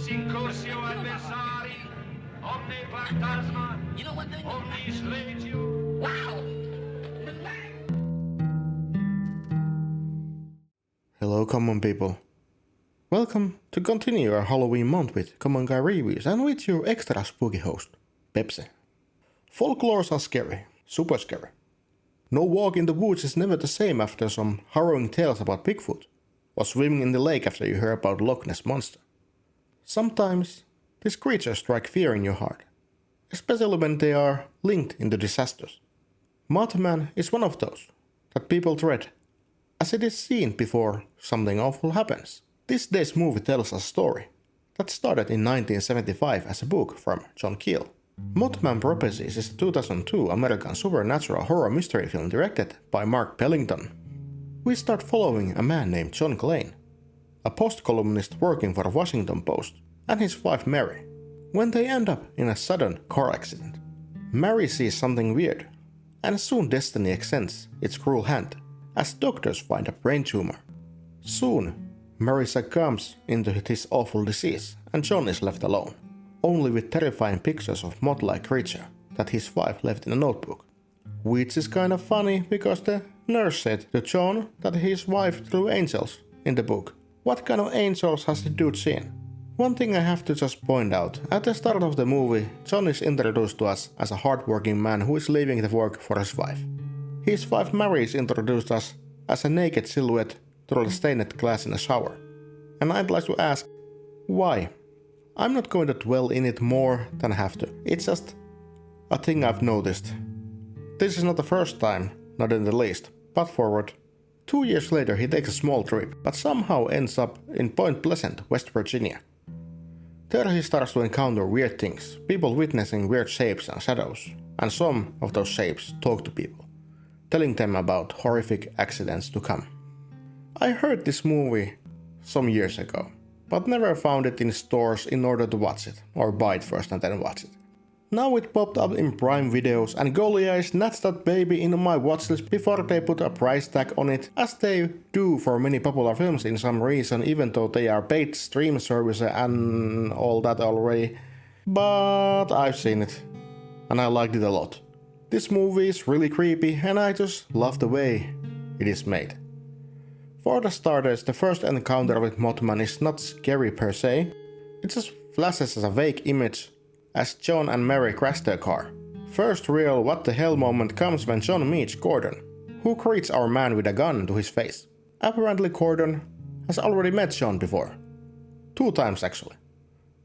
Incursio adversari, omne phantasma, omnis legio. Wow! Hello common people. Welcome to continue our Halloween month with Common Guy Reviews and with your extra spooky host, Pepsi. Folklores are scary, super scary. No walk in the woods is never the same after some harrowing tales about Bigfoot, or swimming in the lake after you hear about Loch Ness Monster. Sometimes these creatures strike fear in your heart, especially when they are linked into disasters. Mothman is one of those that people dread, as it is seen before something awful happens. This day's movie tells a story that started in 1975 as a book from John Keel. Mothman Prophecies is a 2002 American supernatural horror mystery film directed by Mark Pellington. We start following a man named John Klein, a post-columnist working for the Washington Post, and his wife Mary, when they end up in a sudden car accident. Mary sees something weird, and soon destiny extends its cruel hand, as doctors find a brain tumor. Soon, Mary succumbs into this awful disease, and John is left alone, only with terrifying pictures of moth-like creature that his wife left in a notebook. Which is kind of funny, because the nurse said to John that his wife drew angels in the book. What kind of angels has the dude seen? One thing I have to just point out, at the start of the movie, John is introduced to us as a hardworking man who is leaving the work for his wife. His wife Mary is introduced us as a naked silhouette through the stained glass in a shower. And I'd like to ask, why? I'm not going to dwell in it more than I have to. It's just a thing I've noticed. This is not the first time, not in the least, but forward. 2 years later he takes a small trip, but somehow ends up in Point Pleasant, West Virginia. There he starts to encounter weird things, people witnessing weird shapes and shadows, and some of those shapes talk to people, telling them about horrific accidents to come. I heard this movie some years ago, but never found it in stores in order to watch it, or buy it first and then watch it. Now it popped up in Prime Videos, and golly, I snatched that baby into my watchlist before they put a price tag on it, as they do for many popular films in some reason, even though they are paid stream service and all that already. But I've seen it, and I liked it a lot. This movie is really creepy, and I just love the way it is made. For the starters, the first encounter with Mothman is not scary per se, it just flashes as a vague image as John and Mary crash their car. First real what the hell moment comes when John meets Gordon, who greets our man with a gun to his face. Apparently Gordon has already met John before. 2 times actually.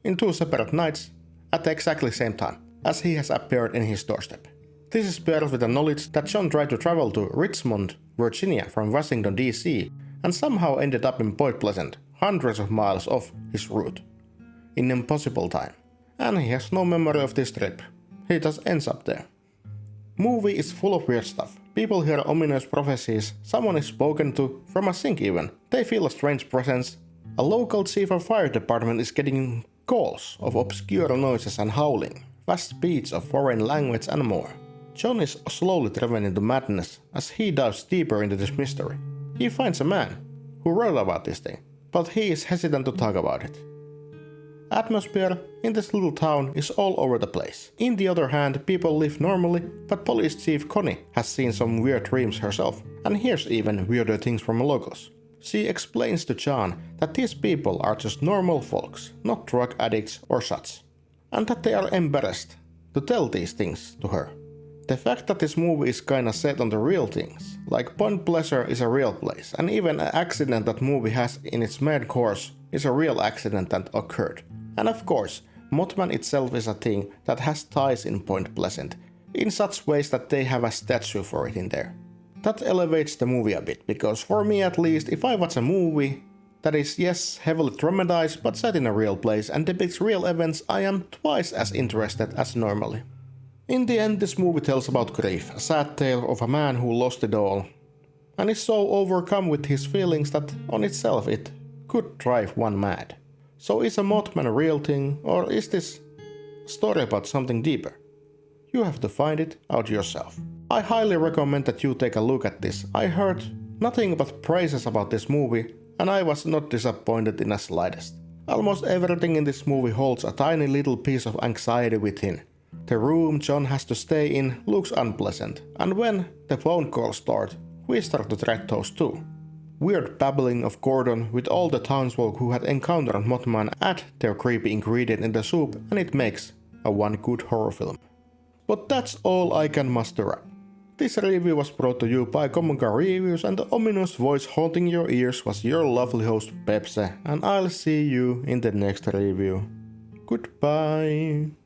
In 2 separate nights, at the exactly same time, as he has appeared in his doorstep. This is paired with the knowledge that John tried to travel to Richmond, Virginia from Washington DC, and somehow ended up in Point Pleasant, hundreds of miles off his route, in impossible time. And he has no memory of this trip. He just ends up there. Movie is full of weird stuff. People hear ominous prophecies, someone is spoken to, from a sink even. They feel a strange presence. A local chief of fire department is getting calls of obscure noises and howling, vast speech of foreign language and more. John is slowly driven into madness as he dives deeper into this mystery. He finds a man who wrote about this thing, but he is hesitant to talk about it. Atmosphere in this little town is all over the place. In the other hand, people live normally, but police chief Connie has seen some weird dreams herself, and hears even weirder things from locals. She explains to John that these people are just normal folks, not drug addicts or such, and that they are embarrassed to tell these things to her. The fact that this movie is kinda set on the real things, like Point Pleasure is a real place, and even an accident that movie has in its main course is a real accident that occurred. And of course, Mothman itself is a thing that has ties in Point Pleasant, in such ways that they have a statue for it in there. That elevates the movie a bit, because for me at least, if I watch a movie that is yes, heavily dramatized but set in a real place and depicts real events, I am twice as interested as normally. In the end, this movie tells about grief, a sad tale of a man who lost it all, and is so overcome with his feelings that on itself it could drive one mad. So is a Mothman a real thing, or is this story about something deeper? You have to find it out yourself. I highly recommend that you take a look at this. I heard nothing but praises about this movie, and I was not disappointed in the slightest. Almost everything in this movie holds a tiny little piece of anxiety within. The room John has to stay in looks unpleasant, and when the phone calls start, we start to dread those too. Weird babbling of Gordon with all the townsfolk who had encountered Mothman add their creepy ingredient in the soup, and it makes a one good horror film. But that's all I can muster up. This review was brought to you by Common Car Reviews, and the ominous voice haunting your ears was your lovely host Pepse, and I'll see you in the next review. Goodbye.